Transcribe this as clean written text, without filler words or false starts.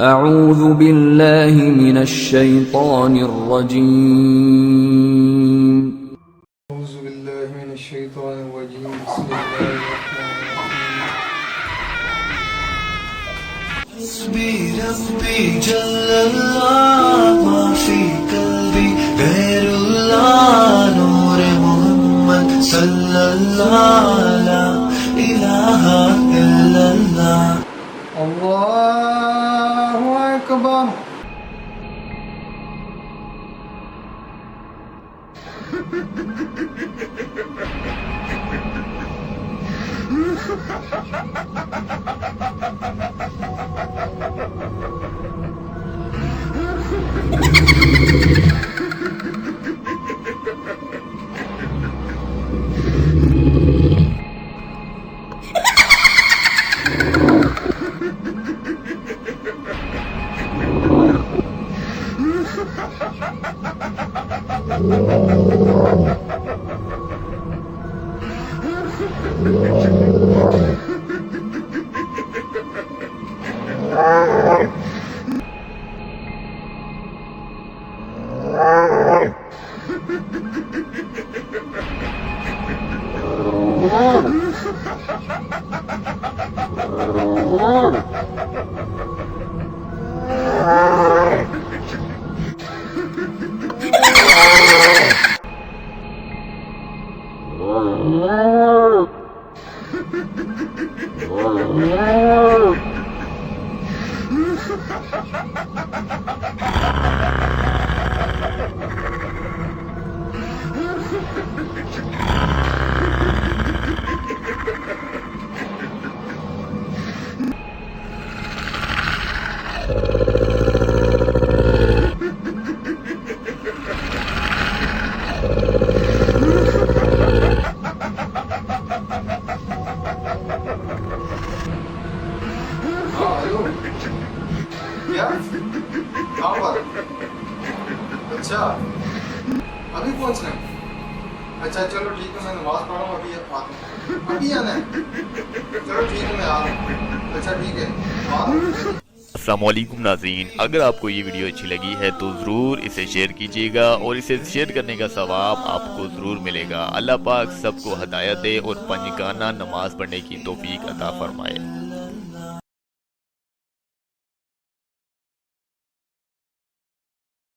أعوذ بالله من الشيطان الرجيم. أعوذ بالله من الشيطان الرجيم. بسم الله الرحمن الرحيم. حسبي ربي جل الله ما في قلبي غير الله نور محمد صلى الله لا إله إلا الله. الله أكبر. क्या? कहाँ पर? अच्छा, अभी पहुँचना है? अच्छा चलो ठीक है, मैं नमाज पढ़ रहा हूँ, अभी आता हूँ। अभी आना है? चलो ठीक है, मैं आ रहा हूँ। अच्छा ठीक है, आ रहा हूँ। अस्सलामुअलैकुम नाज़रीन, अगर आपको ये वीडियो अच्छी लगी है तो ज़रूर इसे शेयर कीजिएगा और इसे शेयर करने का सवाब आपको ज़रूर मिलेगा। अल्लाह पाक सबको हदायत दे और पंजगाना नमाज पढ़ने की तौफीक अता फरमाए।